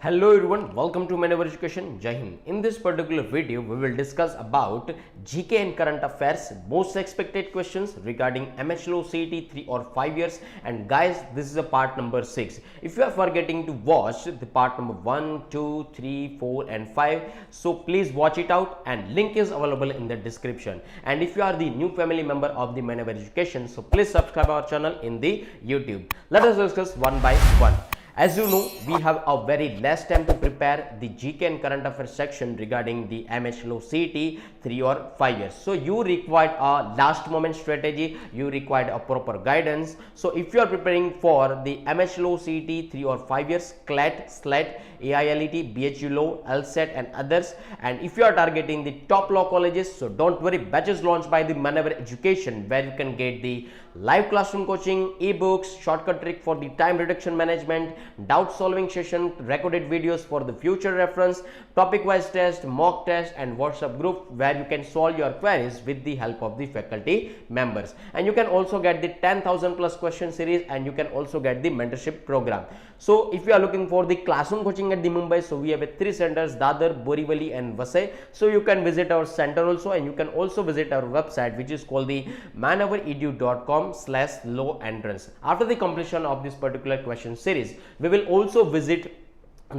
Hello everyone, welcome to Manever Education. Jai Hind. In this particular video, we will discuss about GK and current affairs, most expected questions regarding MHLO CET 3 or 5 years. And guys, this is a part number 6. If you are forgetting to watch the part number 1, 2, 3, 4 and 5, so please watch it out and link is available in the description. And if you are the new family member of the Manever Education, so please subscribe our channel in the YouTube. Let us discuss one by one. As you know, we have a very less time to prepare the GK and current affairs section regarding the MHLO CET 3 or 5 years. So you required a last moment strategy, you required a proper guidance. So if you are preparing for the MHLO CET 3 or 5 years, CLAT, SLAT, AILET, BHU Law, LSAT and others, and if you are targeting the top law colleges, so don't worry, batches launched by the Manever Education where you can get the live classroom coaching, ebooks, shortcut trick for the time reduction management, doubt solving session, recorded videos for the future reference, topic wise test, mock test and WhatsApp group where you can solve your queries with the help of the faculty members. And you can also get the 10,000 plus question series, and you can also get the mentorship program. So if you are looking for the classroom coaching at the Mumbai, so we have 3 centers, Dadar, Borivali and Vasai. So you can visit our center also, and you can also visit our website which is called the maneveredu.com/law entrance. After the completion of this particular question series, we will also visit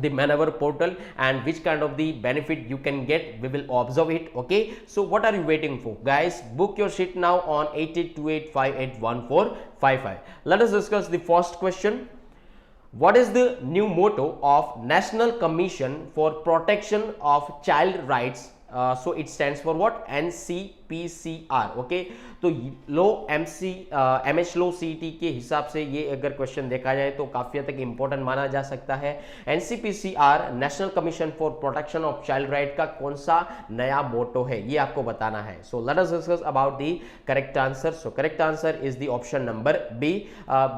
the Manever portal, and which kind of the benefit you can get, we will observe it. Okay, so what are you waiting for, guys? Book your seat now on 8828581455. Let us discuss the first question. What is the new motto of National Commission for Protection of Child Rights? So it stands for what? NCPCR. Okay, तो लो MH लो CET के हिसाब से ये अगर question देखा जाए तो काफी हद तक इंपॉर्टेंट माना जा सकता है. NCPCR national Commission for Protection of child right का कौन सा नया मोटो है, ये आपको बताना है. So let us discuss about the correct answer. So correct answer is the option number B,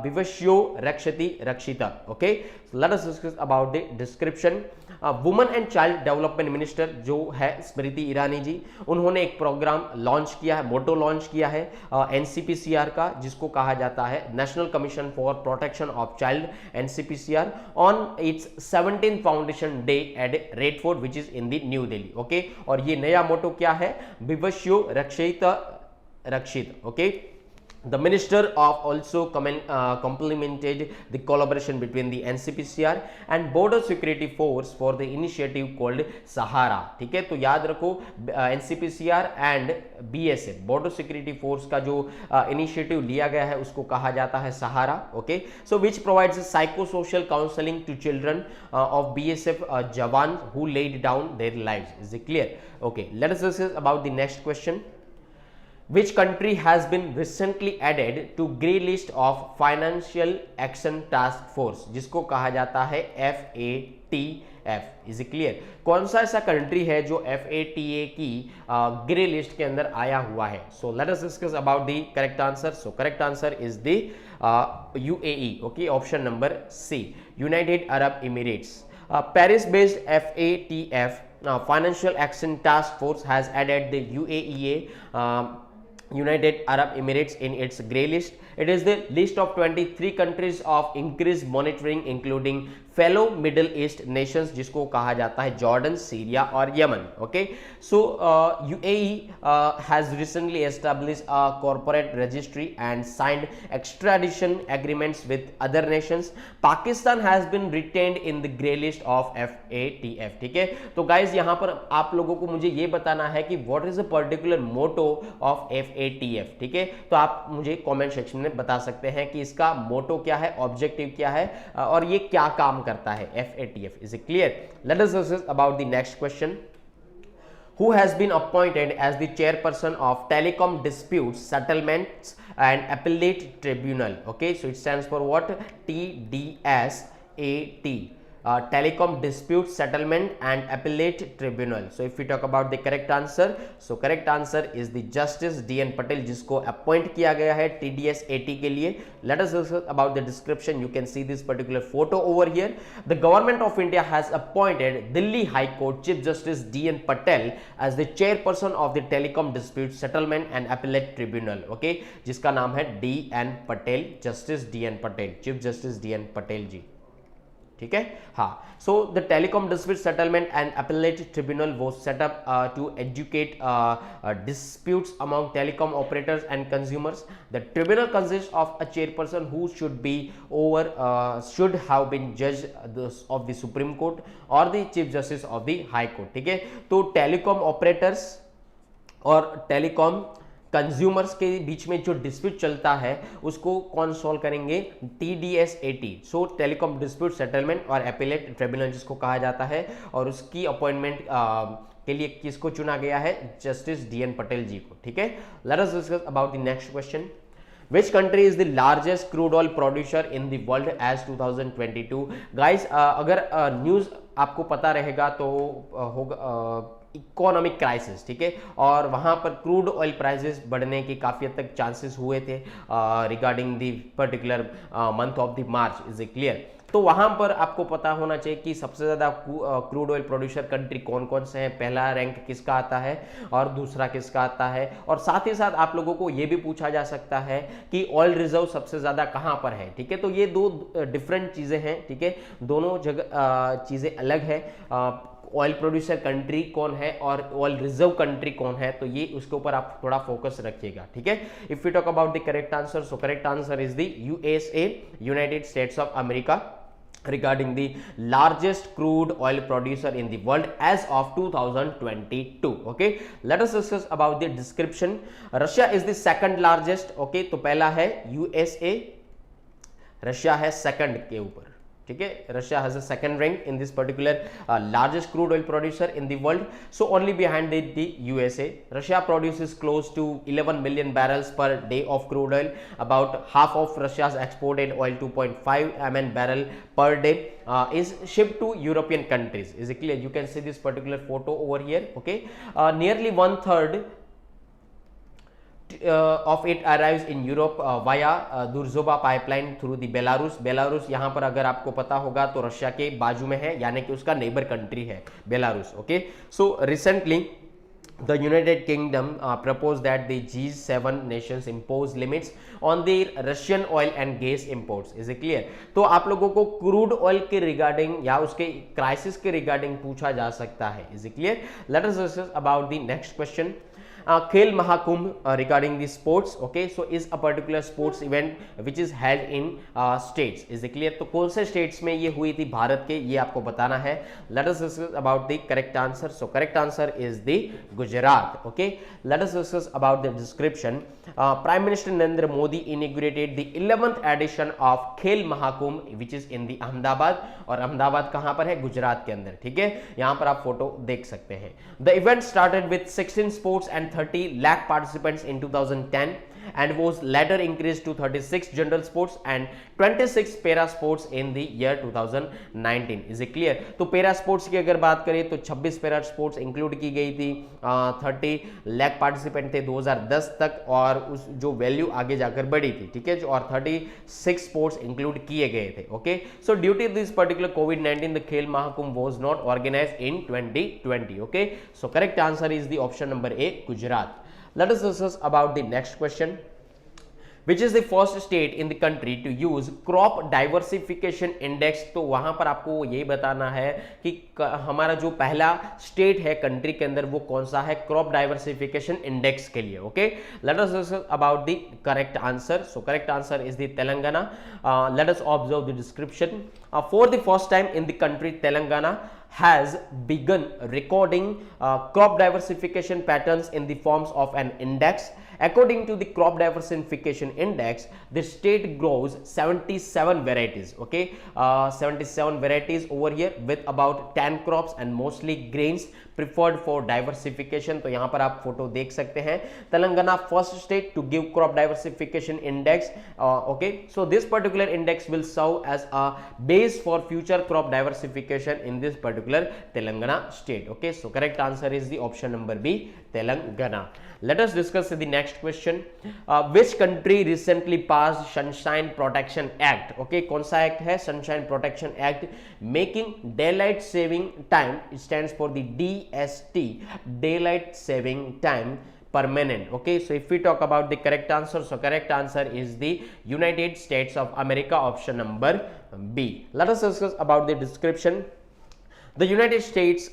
विवश्यो रक्षति रक्षिता. Okay, let us discuss about the description. Women and child development minister जो है स्मृति ईरानी जी, उन्होंने एक प्रोग्राम लॉन्च किया है, मोटो लॉन्च किया है एनसीपीसीआर का, जिसको कहा जाता है National Commission for Protection of Child, NCPCR, on its 17th foundation day at Red Fort which is in the New Delhi. Okay, और ये नया मोटो क्या है? विवश्यो रक्षित रक्षित. Okay, the minister of also complimented the collaboration between the NCPCR and border security force for the initiative called Sahara. ठीक है, तो याद रखो NCPCR and BSF border security force का जो इनिशिएटिव लिया गया है उसको कहा जाता है Sahara. Okay, so which provides psychosocial counseling to children of BSF जवान who laid down their lives. Is it clear? Okay, let us discuss about the next question. Which country has been recently added to grey list of Financial Action Task Force, जिसको कहा जाता है FATF. Is it clear? कौन सा ऐसा country है जो FATA की ग्रे लिस्ट के अंदर आया हुआ है? So let us discuss about the correct answer. So correct answer is the UAE. Okay, option number C, United Arab Emirates. Paris based FATF Financial Action Task Force has added the UAEA United Arab Emirates in its grey list. It is the list of 23 countries of increased monitoring including fellow Middle East nations, जिसको कहा जाता है Jordan, Syria और Yemen. Okay, so UAE has recently established a corporate registry and signed extradition agreements with other nations. Pakistan has been retained in the grey list of FATF. ठीक है, तो guys यहाँ पर आप लोगों को मुझे ये बताना है कि what is the particular motto of FATF. ठीक है, तो आप मुझे कमेंट सेक्शन में बता सकते हैं कि इसका मोटो क्या है, ऑब्जेक्टिव क्या है और ये क्या काम करता है FATF. Is it clear? Let us discuss about the next question. Who has been appointed as the chairperson of Telecom Disputes Settlements and Appellate Tribunal? Okay, so it stands for what? TDSAT. Telecom Dispute Settlement and Appellate Tribunal. So if we talk about the correct answer, so correct answer is the Justice DN Patel, जिसको appoint किया गया है TDSAT के लिए. Let us discuss about the description. You can see this particular photo over here. The government of India has appointed Delhi High Court Chief Justice DN Patel as the chairperson of the Telecom Dispute Settlement and Appellate Tribunal. Okay, जिसका नाम है DN Patel, Justice DN Patel, Chief Justice DN Patel जी. ठीक है, हाँ. So the telecom dispute settlement and appellate tribunal was set up to educate disputes among telecom operators and consumers. The tribunal consists of a chairperson who should have been judge of the Supreme Court or the Chief Justice of the High Court. ठीक है, तो telecom operators और telecom consumers के बीच में जो dispute चलता है उसको कौन सॉल्व करेंगे? TDSAT, सो टेलीकॉम डिस्प्यूट सेटलमेंट और एपेलेट ट्रिब्यूनल जिसको कहा जाता है, और उसकी अपॉइंटमेंट के लिए किसको चुना गया है? जस्टिस DN पटेल जी को. ठीक है, late us discuss about the next question. Which country is the largest crude oil producer in the world as 2022? Guys, अगर न्यूज़ आपको पता रहेगा तो होगा इकोनॉमिक क्राइसिस, ठीक है, और वहां पर क्रूड ऑयल प्राइसेस बढ़ने के काफ़ी हद तक चांसेस हुए थे regarding the particular month of the March. Is a clear? तो वहां पर आपको पता होना चाहिए कि सबसे ज़्यादा क्रूड ऑयल प्रोड्यूसर कंट्री कौन कौन से हैं, पहला रैंक किसका आता है और दूसरा किसका आता है, और साथ ही साथ आप लोगों को ये भी पूछा जा सकता है कि ऑयल रिजर्व सबसे ज़्यादा कहाँ पर है. ठीक है, तो ये दो डिफरेंट चीज़ें हैं. ठीक है, दोनों जगह चीज़ें अलग है. ऑयल प्रोड्यूसर कंट्री कौन है और ऑयल रिजर्व कंट्री कौन है, तो ये उसके ऊपर आप थोड़ा फोकस रखिएगा. ठीक है, if you talk about the correct answer, so correct answer is the USA, United states of America, regarding the largest crude oil producer in the world as of 2022. Okay, let us discuss about the description. Russia is the second largest. Okay, तो पहला है USA, Russia है second के ऊपर. ठीक है, Russia has a second rank in this particular largest crude oil producer in the world. So only behind the USA. Russia produces close to 11 million barrels per day of crude oil. About half of Russia's exported oil, 2.5 MN barrel per day, is shipped to European countries. Is it clear? You can see this particular photo over here. Okay, nearly 1/3 of it arrives in Europe via Durzoba pipeline through the Belarus. Belarus यहाँ पर अगर आपको पता होगा तो Russia के बाजू में है, यानी कि उसका नेबर कंट्री है Belarus. Okay, so recently the United Kingdom proposed that the G7 nations impose limits on the Russian oil and gas imports. Is it clear? तो आप लोगों को क्रूड ऑयल के रिगार्डिंग या उसके क्राइसिस के रिगार्डिंग पूछा जा सकता है. Is it clear? Let us discuss about the next question. Khel Mahakumbh regarding the sports. Okay, so is a particular sports event which is held in states. Is it clear? तो कौन से states में ये हुई थी भारत के, ये आपको बताना है. Let us discuss about the correct answer. So correct answer is the Gujarat. Okay, let us discuss about the description. Prime Minister Narendra Modi inaugurated the 11th edition of Khel Mahakumbh which is in the Ahmedabad. और अहमदाबाद कहाँ पर है? गुजरात के अंदर. ठीक है, यहाँ पर आप फोटो देख सकते हैं. The event started with 16 sports and 30 lakh participants in 2010 and was later increased to 36 general sports and 26 para sports in the year 2019. Is it clear? तो पैरा स्पोर्ट्स की अगर बात करें तो 26 पैरा स्पोर्ट्स इंक्लूड की गई थी. 30 लाख पार्टिसिपेंट थे 2010 तक, और उस जो वैल्यू आगे जाकर बढ़ी थी. ठीक है, और 36 स्पोर्ट्स इंक्लूड किए गए थे. Okay, so due to this particular कोविड-19 the Khel Mahakumbh was not organised in 2020. Okay, so correct answer is the option number A, Gujarat. Let us discuss about the next question. Which is the first state in the country to use crop diversification index? तो वहां पर आपको ये बताना है कि हमारा जो पहला स्टेट है कंट्री के अंदर वो कौन सा है क्रॉप डाइवर्सिफिकेशन इंडेक्स के लिए. Okay, let us discuss about the correct answer. So correct answer is the Telangana. Let us observe the description. For the first time in the country Telangana has begun recording crop diversification patterns in the forms of an index. According to the crop diversification index, the state grows 77 varieties. Okay, 77 varieties over here with about 10 crops and mostly grains preferred for diversification. तो यहाँ पर आप photo देख सकते हैं. Telangana first state to give crop diversification index. Okay, so this particular index will serve as a base for future crop diversification in this particular Telangana state. Okay, so correct answer is the option number B, Telangana. Let us discuss the next question. Which country recently passed Sunshine Protection Act? Okay, कौन सा act है? Sunshine Protection Act, making daylight saving time. It stands for the DST, daylight saving time permanent. Okay, so if we talk about the correct answer, so correct answer is the United States of America, option number B. Let us discuss about the description. The United States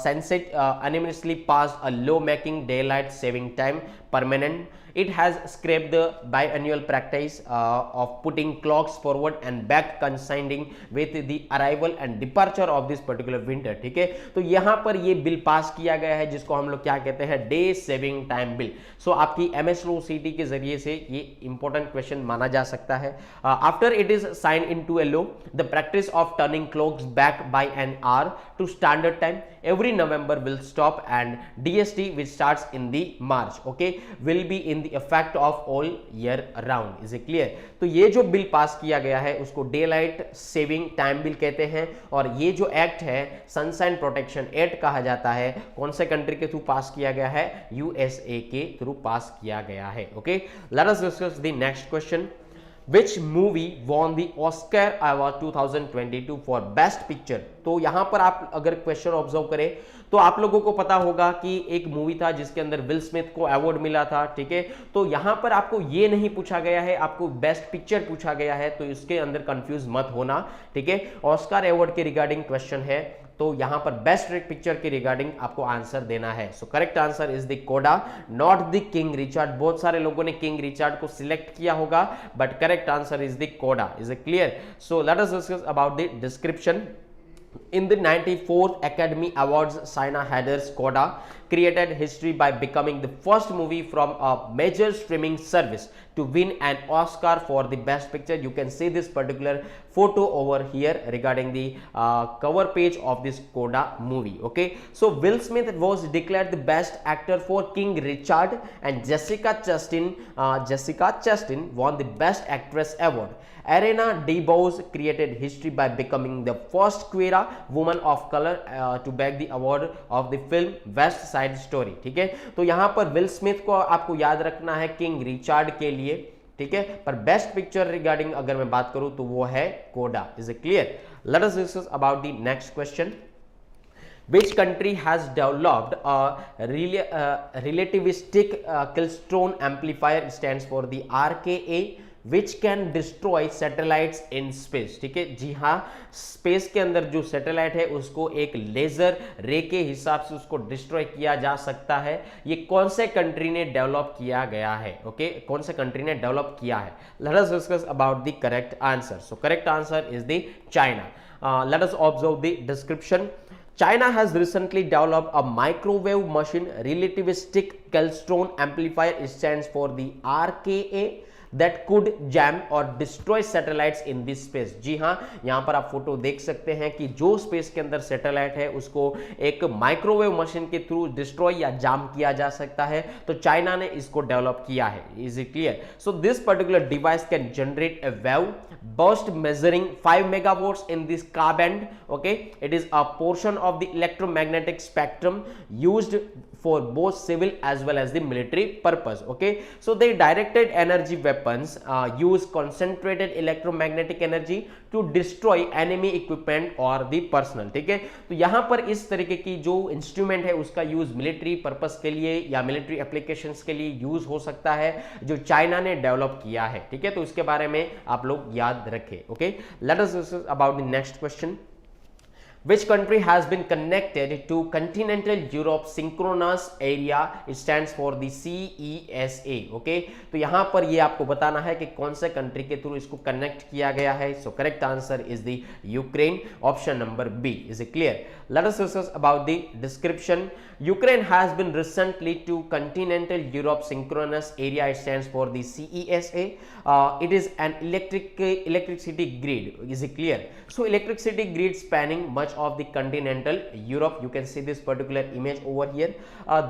Senate unanimously passed a law making daylight saving time permanent. It has scrapped the biannual practice of putting clocks forward and back coinciding with the arrival and departure of this particular winter. ठीक है, तो यहाँ पर ये bill pass किया गया है जिसको हम लोग क्या कहते हैं, डे सेविंग टाइम बिल. सो आपकी MSROCT के जरिए से ये इंपॉर्टेंट क्वेश्चन माना जा सकता है. After it is sign into a law, the practice of turning clocks back by an hour to standard time every November will stop, and DST which starts in the March, okay, will be in the effect of all year round. Is it clear? तो ये जो bill pass किया गया है उसको day light saving time bill कहते हैं, और ये जो एक्ट है सनशाइन प्रोटेक्शन एक्ट कहा जाता है. कौन से कंट्री के थ्रू पास किया गया है, USA के थ्रू पास किया गया है. Okay, let us discuss the next question. Which movie won the Oscar Award 2022 for Best Picture? तो यहां पर आप अगर क्वेश्चन ऑब्जर्व करें तो आप लोगों को पता होगा कि एक मूवी था जिसके अंदर विल स्मिथ को अवार्ड मिला था. ठीक है, तो यहां पर आपको ये नहीं पूछा गया है, आपको बेस्ट पिक्चर पूछा गया है, तो इसके अंदर कंफ्यूज मत होना. ठीक है, ऑस्कर अवार्ड के रिगार्डिंग क्वेश्चन है, तो यहां पर बेस्ट पिक्चर के रिगार्डिंग आपको आंसर देना है. So correct answer is the कोडा, नॉट द किंग रिचर्ड. बहुत सारे लोगों ने किंग रिचर्ड को सिलेक्ट किया होगा, but correct answer is the Koda. Is it clear? So let us discuss about the description. In the 94th Academy Awards, China Heather's Coda created history by becoming the first movie from a major streaming service to win an Oscar for the Best Picture. You can see this particular photo over here regarding the cover page of this Coda movie. Okay, so Will Smith was declared the best actor for King Richard, and Jessica Chastain won the Best Actress award. Ariana DeBose created history by becoming the first queer woman of color to bag the award of the film West Side Story. ठीक है, तो यहां पर will Smith को आपको याद रखना है किंग रिचर्ड के लिए. ठीक है, पर बेस्ट पिक्चर रिगार्डिंग अगर मैं बात करूं तो वो है कोडा. Is it clear? Late us discuss about the next question. Which country has developed a relativistic Klystron amplifier? Stands for the RKA, which can destroy satellites in space. ठीक है, जी हाँ, स्पेस के अंदर जो सैटेलाइट है उसको एक लेजर रे के हिसाब से उसको डिस्ट्रॉय किया जा सकता है. ये कौन से कंट्री ने डेवलप किया गया है? ओके, कौन से कंट्री ने डेवलप किया है? Late us discuss about the correct answer. So correct answer is the China. Let us observe the description. China has recently developed a microwave machine relativistic Klystron amplifier. It stands for the RKA, that could jam or destroy satellites in this space. जी हाँ, यहाँ पर आप photo देख सकते हैं कि जो space के अंदर सैटेलाइट है उसको एक माइक्रोवेव मशीन के थ्रू डिस्ट्रॉय या जाम किया जा सकता है, तो चाइना ने इसको डेवलप किया है. Is it clear? So this particular device can generate a wave burst measuring 5 megawatts in this Ka band. Okay, it is a portion of the electromagnetic spectrum used for both civil as well as the military purpose. Okay, so the directed energy weapons use concentrated electromagnetic energy to destroy enemy equipment or the personnel. ठीक है, तो यहाँ पर इस तरीके की जो instrument है उसका यूज मिलिट्री पर्पस के लिए या मिलिट्री एप्लीकेशंस के लिए यूज हो सकता है, जो चाइना ने डेवलप किया है. ठीक है, तो इसके बारे में आप लोग याद रखें. Okay, let us discuss about the next question. Which country has been connected to continental Europe synchronous area? It stands for the CESA. Okay, तो यहाँ पर ये आपको बताना है कि कौन से कंट्री के थ्रू इसको कनेक्ट किया गया है. So correct answer is the Ukraine, option number B. Is it clear? Let us discuss about the description. Ukraine has been recently to continental Europe synchronous area. It stands for the CESA. It is an electricity grid. Is it clear? So electricity grid spanning much of the continental Europe. You can see this particular image over here.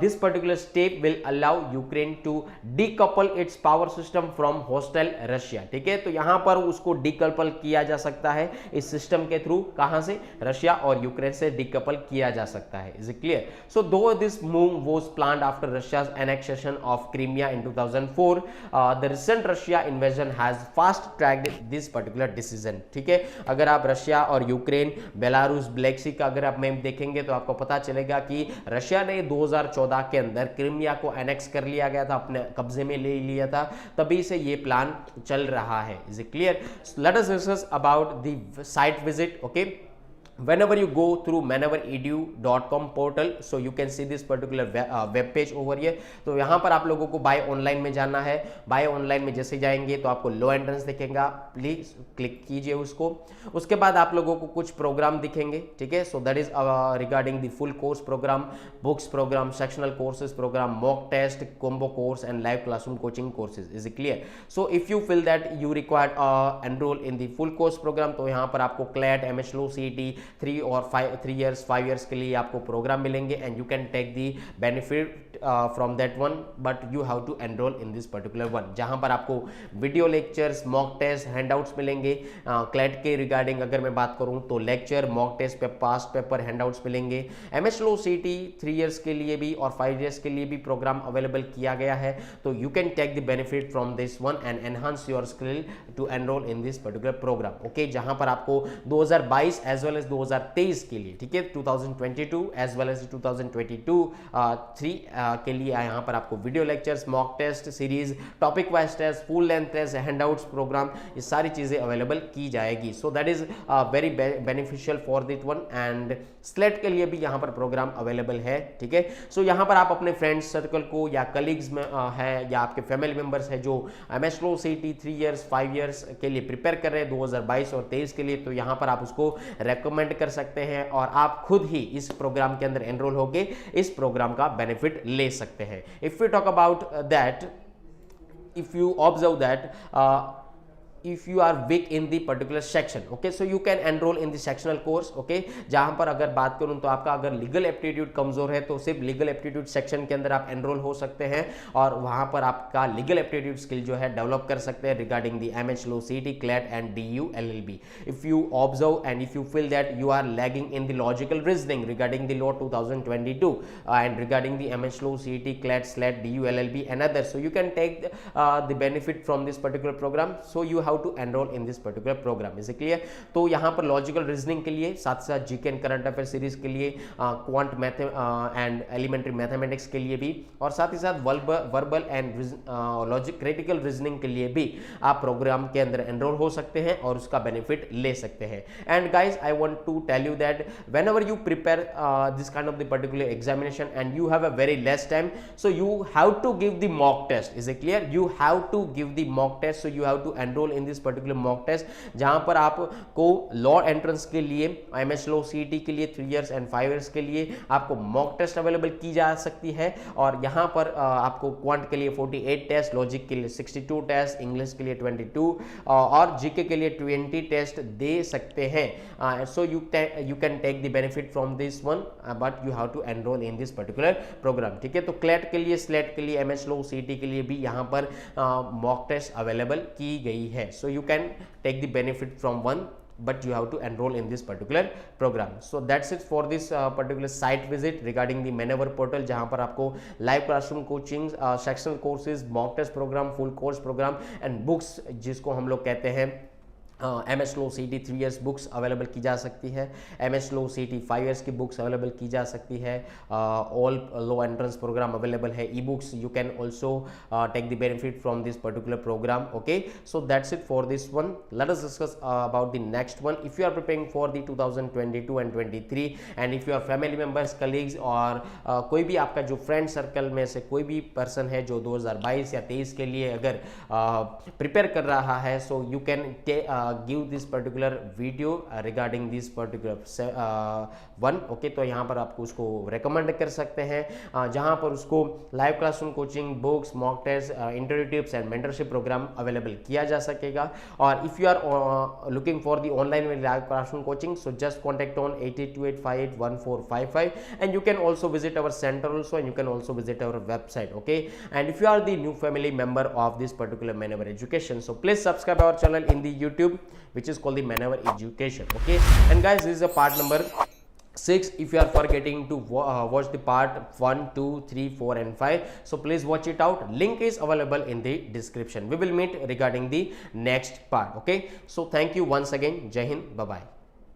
This particular step will allow Ukraine to decouple its power system from hostile Russia. ठीक है, तो यहाँ पर उसको decouple किया जा सकता है इस सिस्टम के थ्रू. कहाँ से? रशिया और यूक्रेन से decouple किया जा सकता है. Is it clear? So though this move was planned after Russia's annexation of Crimea in 2004, the recent Russia invasion has fast tracked this particular decision. ठीक है, अगर आप रशिया और यूक्रेन, बेलारूस ब्लैक सी का अगर आप मैप देखेंगे तो आपको पता चलेगा कि रशिया ने 2014 के अंदर क्रीमिया को एनेक्स कर लिया गया था, अपने कब्जे में ले लिया था, तभी से ये प्लान चल रहा है। Is it clear? Late us discuss about the site visit. Okay, whenever you go through maneveredu.com portal, so you can see this particular web page over here। तो यहाँ पर आप लोगों को बाय ऑनलाइन में जाना है। बाय ऑनलाइन में जैसे जाएंगे तो आपको लो एंट्रेंस दिखेगा, प्लीज क्लिक कीजिए उसको। उसके बाद आप लोगों को कुछ प्रोग्राम दिखेंगे, ठीक है। So that is regarding the full course programme, books programme, sectional courses programme, mock test, combo course and live classroom coaching courses। is it clear? So if you feel that you required enroll in the full course program, तो यहाँ पर आपको CLAT, MSLO, CET 3 years 5 years के लिए आपको programme मिलेंगे and you can take the benefit from that one, but you have to enrol in this particular one, जहां पर आपको video lectures, mock test, handouts मिलेंगे। क्लैट के रिगार्डिंग अगर मैं बात करूं तो लेक्चर, मॉक टेस्ट पे पास्ट पेपर, हैंडआउट्स मिलेंगे। MSLO CET 3 years के लिए भी और 5 years के लिए भी प्रोग्राम अवेलेबल किया गया है, तो you can take the benefit from this one and enhance your skill to enrol in this particular programme. Okay, जहां पर आपको 2022 एज वेल एज 2023 के लिए, ठीक है, 2022 एज वेल एज 2022 3 के लिए यहाँ पर आपको video lectures, mock test series, topic wise test, full length test, handouts programme, ये सारी चीजें अवेलेबल की जाएगी। So that is very beneficial for this one. And SLAT के लिए भी यहाँ पर प्रोग्राम अवेलेबल है, ठीक है। सो यहाँ पर आप अपने फ्रेंड्स सर्कल को या कलीग्स में है या आपके फैमिली मेंबर्स है जो MSLO CET 3 years 5 years के लिए प्रिपेयर कर रहे हैं 2022 और 23 के लिए, तो यहाँ पर आप उसको रेकमेंड कर सकते हैं और आप खुद ही इस प्रोग्राम के अंदर एनरोल होके इस प्रोग्राम का बेनिफिट ले सकते हैं। If you talk about that, if you observe that if you are weak in the particular section, okay, so you can enroll in the sectional course। okay, जहां पर अगर बात करूं तो आपका अगर लीगल एप्टीट्यूड कमजोर है तो सिर्फ लीगल एप्टीट्यूड सेक्शन के अंदर आप एनरोल हो सकते हैं और वहां पर आपका लीगल एप्टीट्यूड स्किल जो है डेवलप कर सकते हैं regarding the MSLO CET, CLAT and DU LLB। If you observe and if you feel that you are lagging in the logical reasoning regarding the law 2022 and regarding the MSLO CET, CLAT, SLAT, DU LLB and others, so you can take the benefit from this particular program, so you have to enroll in this particular program। is it clear? तो यहाँ पर logical reasoning के लिए, साथ साथ GK and current affair series के लिए, quant math and elementary mathematics के लिए भी, और साथ ही साथ verbal and logic critical reasoning के लिए भी आप प्रोग्राम के अंदर एनरोल हो सकते हैं और उसका बेनिफिट ले सकते हैं। And guys, I want to tell you that whenever you prepare this kind of the particular examination and you have a very less time, so you have to give the mock test। is it clear? you have to give the mock test, so you have to enroll in this particular mock test, जहां पर आपको law entrance के लिए, MSLO CET के लिए 3 years and 5 years के लिए आपको मॉक टेस्ट अवेलेबल की जा सकती है और यहां पर आपको क्वांट के लिए 48 टेस्ट, लॉजिक के लिए 62 टेस्ट, इंग्लिश के लिए 22 और जीके के लिए 20 टेस्ट दे सकते हैं। So you can take the benefit from this one, but you have to enrol in this particular programme, ठीक है। तो क्लैट के लिए, स्लेट के लिए, MSLO CET के लिए भी यहाँ पर मॉक टेस्ट अवेलेबल की गई है। सो you can take the benefit from one, but you have to enroll in this particular program। so that's it for this particular site visit regarding the Manever portal, जहां पर आपको live classroom coaching, sectional courses, mock test program, full course program and books जिसको हम लोग कहते हैं MSLO CET 3 years books available की जा सकती है, MSLO CET 5 years की बुक्स अवेलेबल की जा सकती है, all law entrance programme available है, e books, you can also take the benefit from this particular programme. Okay, so that's it for this one. Let us discuss about the next one. If you are preparing for the 2022 and 23 and if you are family members, colleagues और कोई भी आपका जो friend circle में से कोई भी person है जो 2022 या 23 के लिए अगर प्रिपेयर कर रहा है, सो you can give this particular video regarding this particular one। Okay, तो यहाँ पर आपको उसको रेकमेंड कर सकते हैं जहाँ पर उसको live classroom coaching, books, mock test, interview tips and mentorship programme available किया जा सकेगा। और if you are looking for the online live classroom coaching, so just contact on 8828581455 and you can also visit our center also and you can also visit our website। okay, and if you are the new family member of this particular Manever Education, so please subscribe our channel in the YouTube which is called the Manever Education। okay, and guys, this is a part number 6 if you are forgetting to watch the part 1, 2, 3, 4 and 5, so please watch it out, link is available in the description। we will meet regarding the next part। okay, so thank you once again, Jai Hind, bye bye।